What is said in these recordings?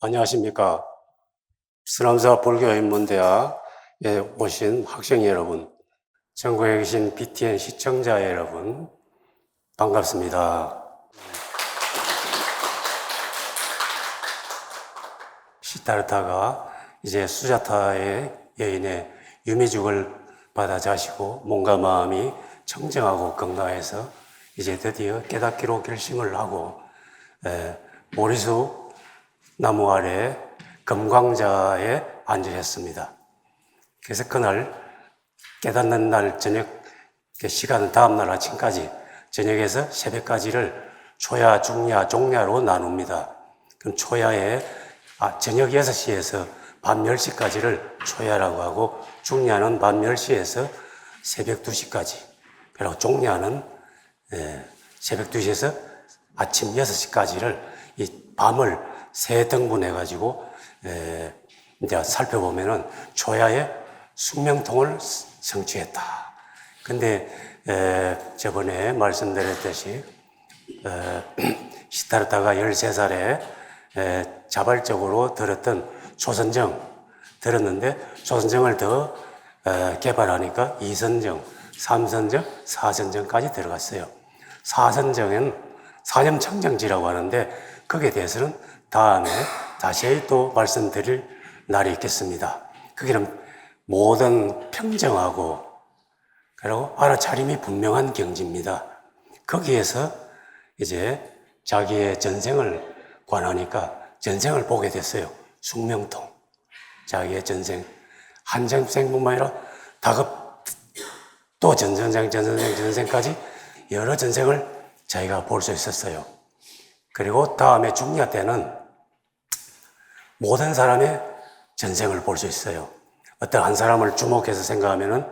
안녕하십니까. 수남사 불교인문대학에 오신 학생 여러분, 전국에 계신 BTN 시청자 여러분, 반갑습니다. 시타르타가 이제 수자타의 여인의 유미죽을 받아 자시고 몸과 마음이 청정하고 건강해서 이제 드디어 깨닫기로 결심을 하고 모리수 나무 아래 금광자에 앉으셨습니다. 그래서 그날 깨닫는 날 저녁 시간은 다음날 아침까지 저녁에서 새벽까지를 초야, 중야, 종야로 나눕니다. 그럼 초야에 저녁 6시에서 밤 10시까지를 초야라고 하고 중야는 밤 10시에서 새벽 2시까지 그리고 종야는 새벽 2시에서 아침 6시까지를 이 밤을 세 등분해가지고 이제 살펴보면은 초야의 숙명통을 성취했다. 근데 저번에 말씀드렸듯이 시타르타가 13살에 자발적으로 들었던 조선정 들었는데 조선정을 더 개발하니까 2선정, 3선정, 4선정까지 들어갔어요. 4선정은 사념청정지라고 하는데 거기에 대해서는 다음에 다시 또 말씀드릴 날이 있겠습니다. 거기는 모든 평정하고 그리고 알아차림이 분명한 경지입니다. 거기에서 이제 자기의 전생을 관하니까 전생을 보게 됐어요. 숙명통. 자기의 전생. 한전생뿐만 아니라 다급 또 전생까지 여러 전생을 자기가 볼 수 있었어요. 그리고 다음에 중야 때는 모든 사람의 전생을 볼 수 있어요. 어떤 한 사람을 주목해서 생각하면은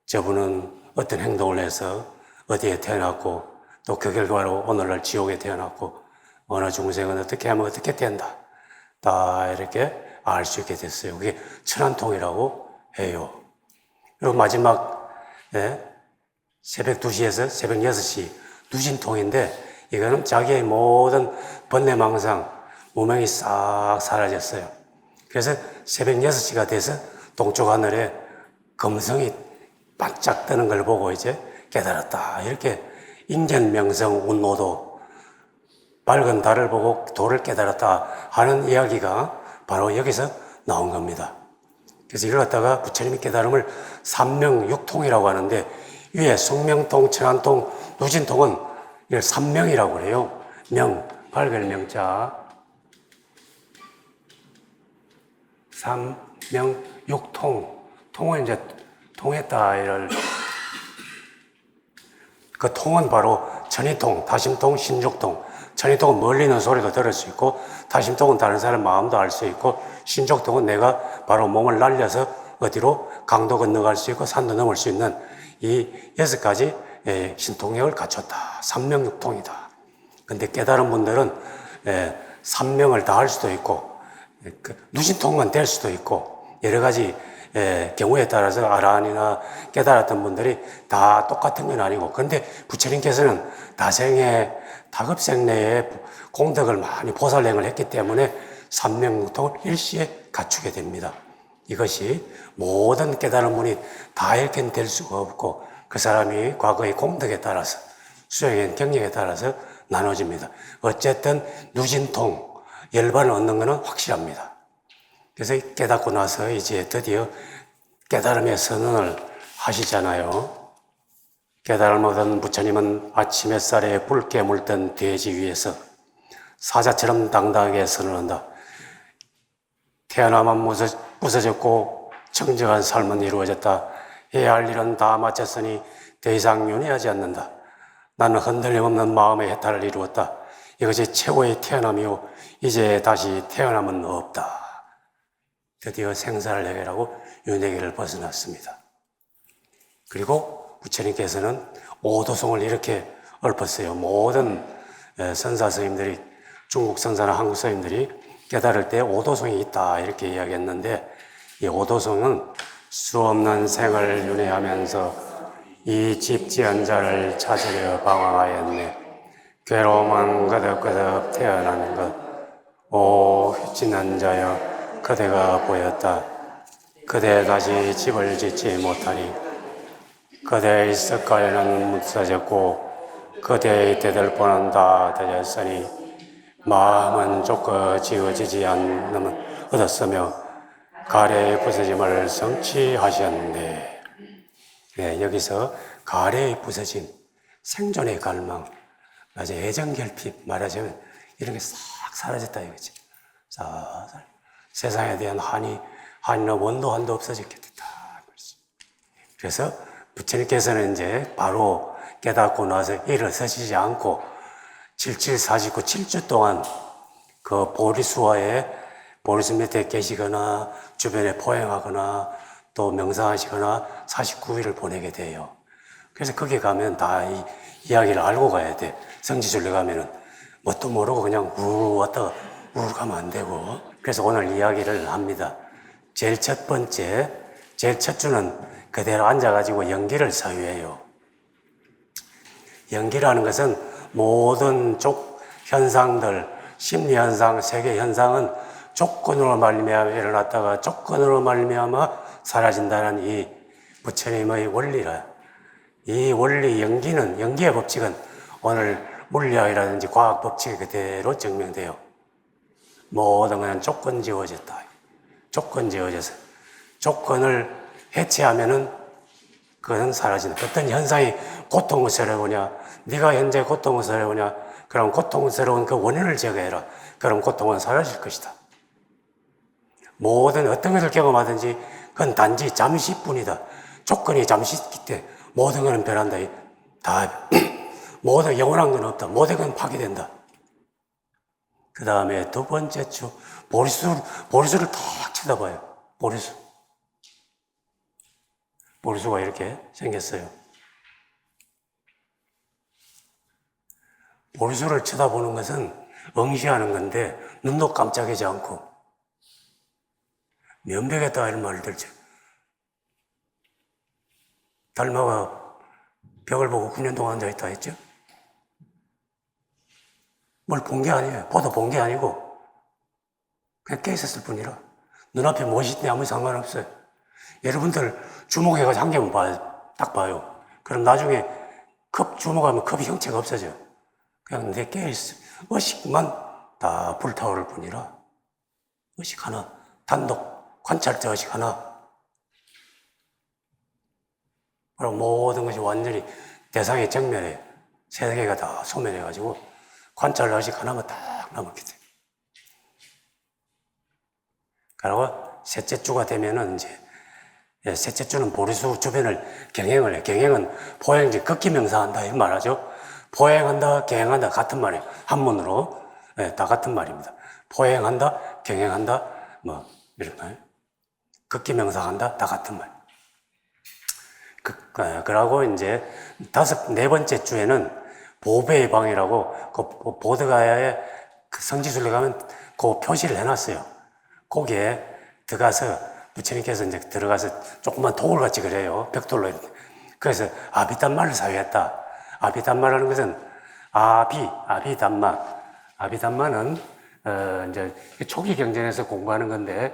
저분은 어떤 행동을 해서 어디에 태어났고 또 그 결과로 오늘날 지옥에 태어났고 어느 중생은 어떻게 하면 어떻게 된다. 다 이렇게 알 수 있게 됐어요. 그게 천안통이라고 해요. 그리고 마지막 새벽 2시에서 새벽 6시 누진통인데 이거는 자기의 모든 번뇌망상, 무명이 싹 사라졌어요. 그래서 새벽 6시가 돼서 동쪽 하늘에 금성이 반짝 뜨는 걸 보고 이제 깨달았다. 이렇게 인견명성 운노도 밝은 달을 보고 도를 깨달았다 하는 이야기가 바로 여기서 나온 겁니다. 그래서 이걸 갖다가 부처님이 깨달음을 삼명육통이라고 하는데 위에 숙명통, 천안통, 누진통은 이걸 삼명이라고 해요. 명, 밝을 명자. 삼명, 육통. 통은 이제 통했다. 이럴. 그 통은 바로 천이통, 다심통, 신족통. 천이통은 멀리 있는 소리도 들을 수 있고, 다심통은 다른 사람 마음도 알 수 있고, 신족통은 내가 바로 몸을 날려서 어디로 강도 건너갈 수 있고, 산도 넘을 수 있는 이 6가지 신통력을 갖췄다. 삼명육통이다. 근데 깨달은 분들은 삼명을 다 할 수도 있고, 누신통만 될 수도 있고, 여러 가지 경우에 따라서 아라한이나 깨달았던 분들이 다 똑같은 건 아니고, 그런데 부처님께서는 다생에 다급생 내에 공덕을 많이 보살행을 했기 때문에 삼명육통을 일시에 갖추게 됩니다. 이것이 모든 깨달은 분이 다 이렇게 될 수가 없고 그 사람이 과거의 공덕에 따라서 수행한 경력에 따라서 나눠집니다. 어쨌든 누진통, 열반을 얻는 것은 확실합니다. 그래서 깨닫고 나서 이제 드디어 깨달음의 선언을 하시잖아요. 깨달음 얻은 부처님은 아침 햇살에 붉게 물든 돼지 위에서 사자처럼 당당하게 선언한다. 태어나만 부서졌고 청정한 삶은 이루어졌다. 해야 할 일은 다 마쳤으니 더 이상 윤회하지 않는다. 나는 흔들림 없는 마음의 해탈을 이루었다. 이것이 최고의 태어남이요. 이제 다시 태어남은 없다. 드디어 생사를 해결하고 윤회계를 벗어났습니다. 그리고 부처님께서는 오도송을 이렇게 읊었어요. 모든 선사 스님들이 중국 선사나 한국 스님들이 깨달을 때 오도송이 있다 이렇게 이야기했는데 이 오도송은 수 없는 생을 윤회하면서 이 집지한 자를 찾으려 방황하였네. 괴로움은 거듭거듭 태어나는 것 오 지난 자여 그대가 보였다. 그대 다시 집을 짓지 못하니 그대의 습관에는 묻혀졌고 그대의 대들보는 다 되었으니 마음은 좁고 지어지지 않으면 얻었으며 가래의 부서짐을 성취하셨네. 네, 여기서 가래의 부서짐, 생존의 갈망, 맞아 애정결핍 말하자면 이런 게 싹 사라졌다 이거지. 싹 세상에 대한 한이나 원도 한도 없어졌게 됐다. 그래서 부처님께서는 이제 바로 깨닫고 나서 일어서시지 않고 7749 7주 동안 그 보리수 밑에 계시거나 주변에 포행하거나 또 명상하시거나 49일을 보내게 돼요. 그래서 거기 가면 다 이 이야기를 알고 가야 돼. 성지순례 가면은 뭣도 모르고 그냥 우르르 왔다가 우르르 가면 안 되고. 그래서 오늘 이야기를 합니다. 제일 첫 주는 그대로 앉아가지고 연기를 사유해요. 연기라는 것은 모든 현상들, 심리현상, 세계현상은 조건으로 말미암아 일어났다가 조건으로 말미암아 사라진다는 이 부처님의 원리라. 이 원리 연기의 법칙은 오늘 물리학이라든지 과학 법칙이 그대로 증명돼요. 모든 것은 조건 지어졌다. 조건 지어져서 조건을 해체하면은 그것은 사라진다. 어떤 현상이 고통스러우냐, 네가 현재 고통스러우냐, 그럼 고통스러운 그 원인을 제거해라. 그럼 고통은 사라질 것이다. 모든 어떤 것을 경험하든지 그건 단지 잠시뿐이다. 조건이 잠시 있기 때문에 모든 것은 변한다. 다 모든 영원한 건 없다. 모든 건 파괴된다. 그 다음에 두 번째 주 보리수를 딱 쳐다봐요. 보리수가 이렇게 생겼어요. 보리수를 쳐다보는 것은 응시하는 건데 눈도 깜짝이지 않고 면벽에다 이런 말을 들죠. 달마가 벽을 보고 9년 동안 앉아있다 했죠. 뭘 본 게 아니에요. 본 게 아니고 그냥 깨있었을 뿐이라 눈앞에 무엇이 있냐 아무 상관없어요. 여러분들 주목해가지고 한 개만 딱 봐요. 그럼 나중에 주목하면 컵이 형체가 없어져요. 그냥 내 깨있어. 의식만 다 불타오를 뿐이라 의식 하나, 단독 관찰자 의식 하나. 그럼 모든 것이 완전히 대상의 정면에 세계가 다 소멸해가지고 관찰 의식 하나만 딱 남았기 때문에. 그리고 셋째 주가 되면은 이제 셋째 주는 보리수 주변을 경행을 해. 경행은 포행지 극기 명사한다 이런 말하죠. 포행한다, 경행한다 같은 말이에요. 한문으로 다 같은 말입니다. 포행한다, 경행한다 뭐 이럴까요? 극기 명사한다 다 같은 말. 그러고 이제 네 번째 주에는 보배의 방이라고 그 보드가야의 그 성지순례 가면 그 표시를 해놨어요. 거기에 들어가서 부처님께서 이제 들어가서 조그만 도굴 같이 그래요. 벽돌로. 그래서 아비담마를 사유했다. 아비담마라는 것은 아비담마. 아비담마는 이제 초기 경전에서 공부하는 건데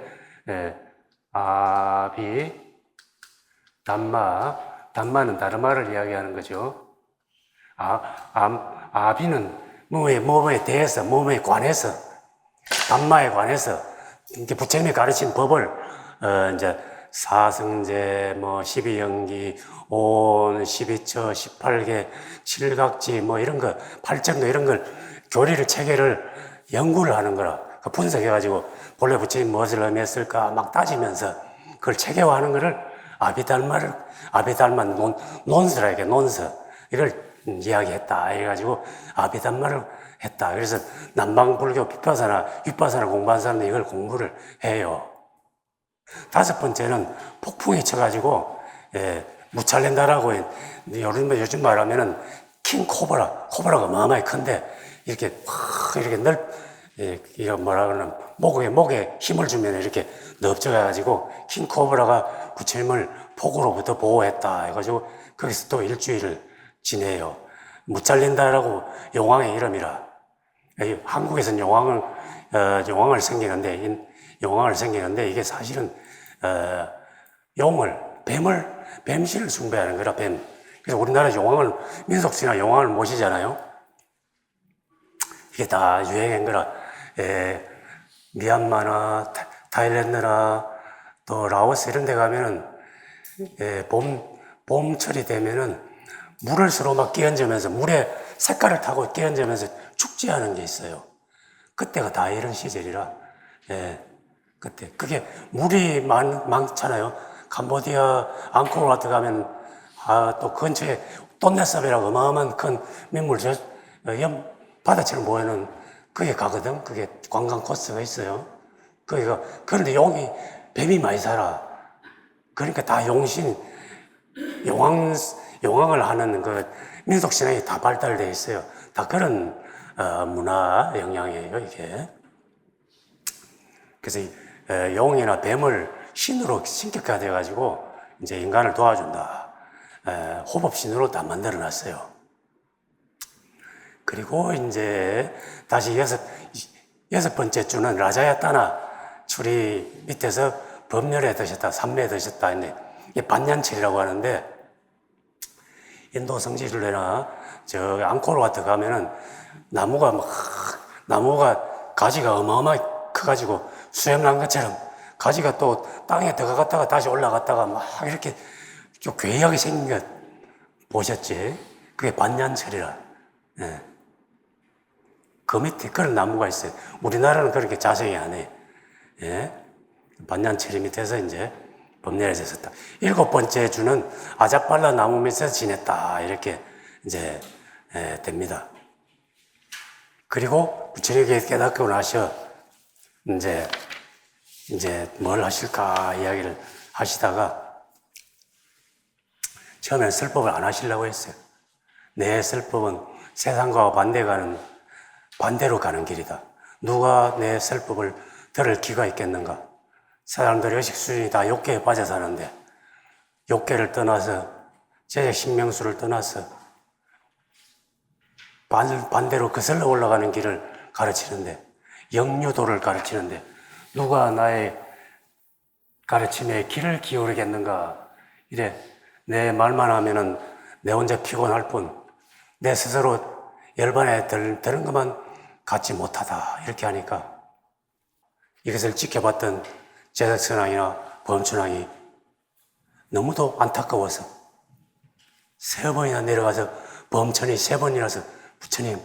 담마는 다른 말을 이야기하는 거죠. 아비는 몸에 대해서, 몸에 관해서, 담마에 관해서, 이렇게 부처님이 가르친 법을, 이제, 사성제, 12연기, 온, 12처, 18개, 칠각지, 이런 거, 팔정도 이런 걸, 체계를 연구를 하는 거라. 분석해가지고, 본래 부처님 무엇을 의미했을까 막 따지면서, 그걸 체계화하는 거를 아비달마 논서라 이게 논서. 이걸 이야기했다. 해가지고 아비달마를 했다. 그래서 남방불교 윗바사나 공부한 사람들이 이걸 공부를 해요. 다섯 번째는 폭풍이 쳐가지고, 무찰렌다라고, 요즘 말하면은 코브라가 어마어마하게 큰데, 이렇게 이런 뭐라 그러나, 목에 힘을 주면 이렇게 넓적해가지고, 킹코브라가 부처님을 폭우로부터 보호했다. 해가지고, 거기서 또 일주일을 지내요. 무찰린다라고 용왕의 이름이라. 한국에서는 용왕을 용왕을 생기는데 이게 사실은 뱀신을 숭배하는 거라. 그래서 우리나라 민속신화 용왕을 모시잖아요. 이게 다 유행한 거라. 미얀마나 타일랜드나 또 라오스 이런 데 가면은 봄철이 되면은 물을 서로 막 끼얹으면서 물에 색깔을 타고 끼얹으면서 축제하는 게 있어요. 그때가 다 이런 시절이라, 그때. 그게 물이 많잖아요. 캄보디아 앙코르와트 가면, 또 근처에 똠네삽이라고 어마어마한 큰 민물, 바다처럼 모여는 그게 가거든. 그게 관광 코스가 있어요. 그런데 뱀이 많이 살아. 그러니까 다 용왕을 하는 민속신앙이 다 발달되어 있어요. 다 그런 문화 영향이에요, 이게. 그래서 용이나 뱀을 신으로 신격화돼가지고 이제 인간을 도와준다. 호법신으로 다 만들어 놨어요. 그리고 이제 다시 여섯 번째 주는 라자야타나 줄이 밑에서 법렬에 드셨다, 삼매에 드셨다 했네. 이게 반년철이라고 하는데, 인도 성지순례나 앙코르와트 가면은 나무가 가지가 어마어마하게 커가지고 수염난 것처럼 가지가 또 땅에 들어갔다가 다시 올라갔다가 막 이렇게 좀 괴이하게 생긴 것 보셨지? 그게 반년철이라. 그 밑에 그런 나무가 있어요. 우리나라는 그렇게 자세히 안 해. 반년철이 밑에서 이제 법례에서 있었다. 7번째 주는 아자빨라 나무 밑에서 지냈다. 이렇게 이제 됩니다. 그리고 부처님이 깨닫고 나셔 이제 뭘 하실까 이야기를 하시다가 처음에는 설법을 안 하시려고 했어요. 내 설법은 세상과 반대로 가는 길이다. 누가 내 설법을 들을 기가 있겠는가? 사람들의 의식 수준이 다 욕계에 빠져 사는데 욕계를 떠나서 제적신명수를 떠나서 반대로 거슬러 올라가는 길을 가르치는데 영유도를 가르치는데 누가 나의 가르침에 귀를 기울이겠는가? 이래 내 말만 하면은 내 혼자 피곤할 뿐 내 스스로 열반에 드는 것만 갖지 못하다 이렇게 하니까 이것을 지켜봤던 제작선왕이나 범춘왕이 너무도 안타까워서 3번이나 내려가서 범천이 3번이라서 부처님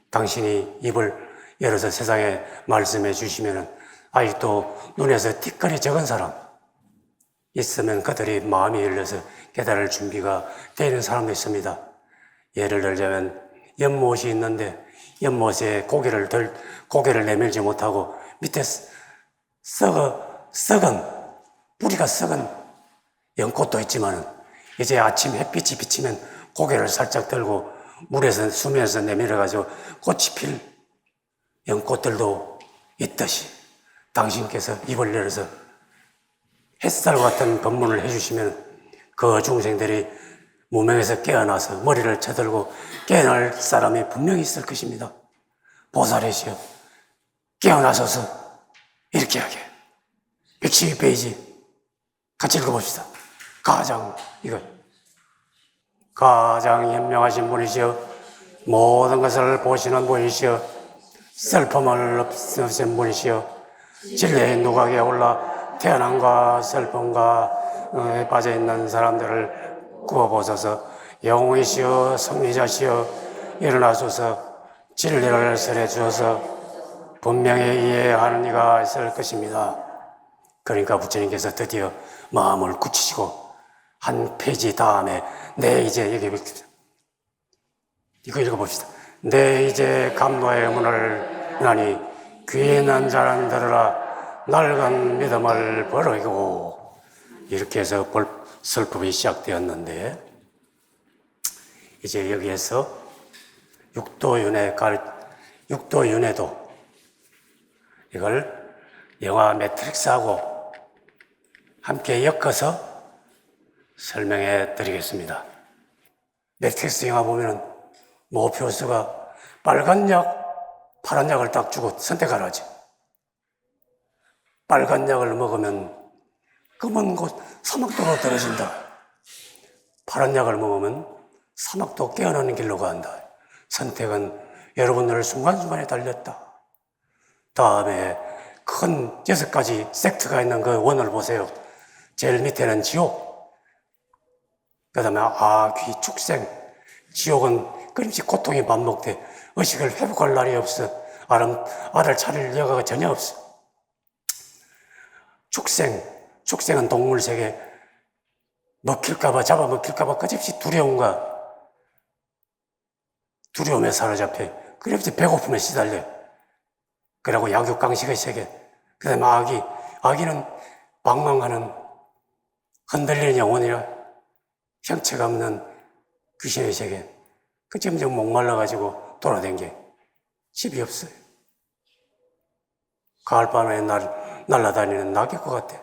당신이 입을 열어서 세상에 말씀해 주시면은 아직도 눈에서 티끌이 적은 사람 있으면 그들이 마음이 열려서 깨달을 준비가 되는 사람도 있습니다. 예를 들자면 연못이 있는데 연못에 고개를 내밀지 못하고 밑에 뿌리가 썩은 연꽃도 있지만은 이제 아침 햇빛이 비치면 고개를 살짝 들고 수면에서 내밀어가지고 꽃이 필 연꽃들도 있듯이 당신께서 입을 열어서 햇살 같은 법문을 해주시면 그 중생들이 무명에서 깨어나서 머리를 쳐들고 깨어날 사람이 분명히 있을 것입니다. 보살이시여 깨어나셔서 이렇게 하게 112페이지 같이 읽어봅시다. 가장 현명하신 분이시여 모든 것을 보시는 분이시여 슬픔을 없으신 분이시여 진리의 누각에 올라 태어남과 슬픔과 빠져있는 사람들을 구워보소서. 영웅이시여 승리자시여 일어나소서. 진리를 설해 주셔서 분명히 이해하는 이가 있을 것입니다. 그러니까 부처님께서 드디어 마음을 굳히시고 한 페이지 다음에 이거 읽어봅시다. 내 이제 감노의 문을 나니 귀에 있는 자는 들으라. 낡은 믿음을 버리고 이렇게 해서 설법이 시작되었는데 이제 여기에서 육도윤회도 이걸 영화 매트릭스하고 함께 엮어서 설명해 드리겠습니다. 매트릭스 영화 보면은 모피우스가 빨간 약 파란 약을 딱 주고 선택하라지. 빨간 약을 먹으면 검은 곳 사막도로 떨어진다. 파란 약을 먹으면 사막도 깨어나는 길로 간다. 선택은 여러분들을 순간순간에 달렸다. 다음에 큰 6가지 섹트가 있는 그 원을 보세요. 제일 밑에는 지옥, 그 다음에 아귀, 축생. 지옥은 끊임없이 고통이 반복돼. 의식을 회복할 날이 없어. 알을 차릴 여가가 전혀 없어. 축생은 동물 세계. 먹힐까봐, 잡아먹힐까봐 끝없이 두려움에 사로잡혀. 끊임없이 배고픔에 시달려. 그리고 약육강식의 세계. 그 다음에 아기는 방황하는 흔들리는 영혼이라 형체가 없는 귀신의 세계. 그 점점 목말라가지고 돌아다니게 집이 없어요. 가을밤에 날아다니는 낙엽과 같아.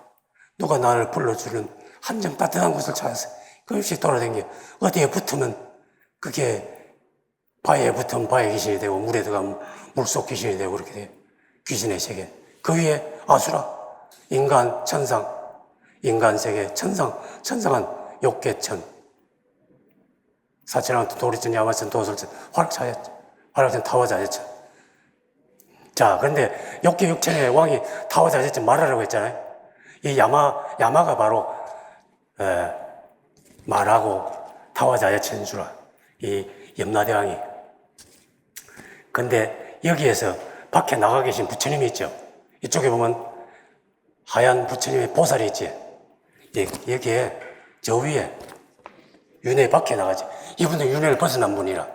누가 나를 불러주는 한점 따뜻한 곳을 찾아서 끊임없이 돌아다니게. 어디에 붙으면 그게 바위에 붙으면 바위 귀신이 되고 물에 들어가면 물속 귀신이 되고 그렇게 돼요. 귀신의 세계. 그 위에 아수라, 인간, 천상, 인간 세계, 천상은 욕계천, 사천왕, 도리천, 야마천, 도술천, 활약천, 타화자재천. 자, 그런데 욕계 육천의 왕이 타화자재천 말하라고 했잖아요. 이 야마가 바로 말하고 타화자재천인 줄 알아. 이 염라대왕이. 근데 여기에서 밖에 나가 계신 부처님이 있죠. 이쪽에 보면 하얀 부처님의 보살이 있지. 여기에 저 위에 윤회 밖에 나가지. 이분은 윤회를 벗어난 분이라.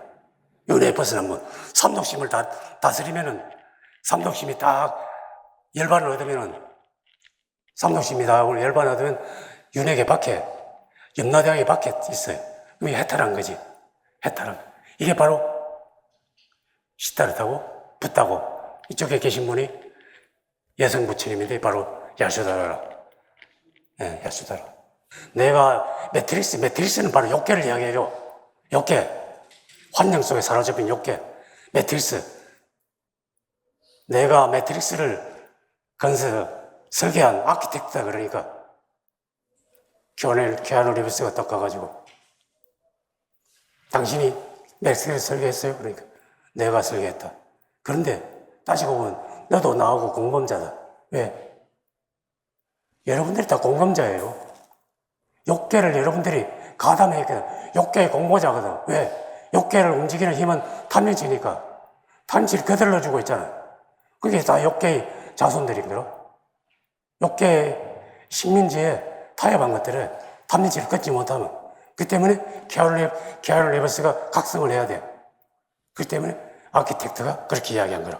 윤회 벗어난 분. 삼독심을 다스리면은, 삼독심이 딱 열반을 얻으면은, 삼독심이 다 열반을 얻으면 윤회계 밖에, 염라대왕이 밖에 있어요. 그게 해탈한 거지. 해탈한. 이게 바로 시타르타고 붓다고. 이쪽에 계신 분이 여성 부처님인데 바로 야수다라라. 네, 야수다라. 내가 매트리스는 바로 욕계를 이야기해요. 욕계. 환영 속에 사로잡힌 욕계. 매트리스. 내가 매트릭스를 설계한 아키텍트다. 그러니까 키아누 리브스가 딱 가가지고 당신이 매트릭스를 설계했어요. 그러니까 내가 설계했다. 그런데 따지고 보면 너도 나하고 공범자다. 왜? 여러분들이 다 공범자예요. 욕계를 여러분들이 가담했거든. 욕계의 공모자거든. 왜? 욕계를 움직이는 힘은 탐진치니까. 탐진치를 거들러 주고 있잖아. 그게 다 욕계의 자손들이거든. 욕계의 식민지에 타협한 것들을 탐진치를 끊지 못하면. 그 때문에 키아누 리브스가 각성을 해야 돼. 그 때문에 아키텍트가 그렇게 이야기한 거라.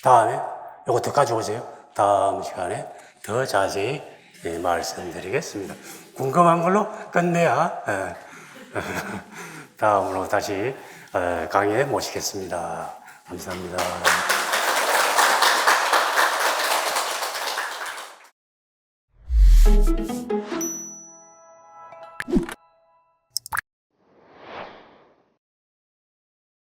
다음에 이거 더 가져오세요. 다음 시간에 더 자세히 말씀드리겠습니다. 궁금한 걸로 끝내야 다음으로 다시 강의에 모시겠습니다. 감사합니다.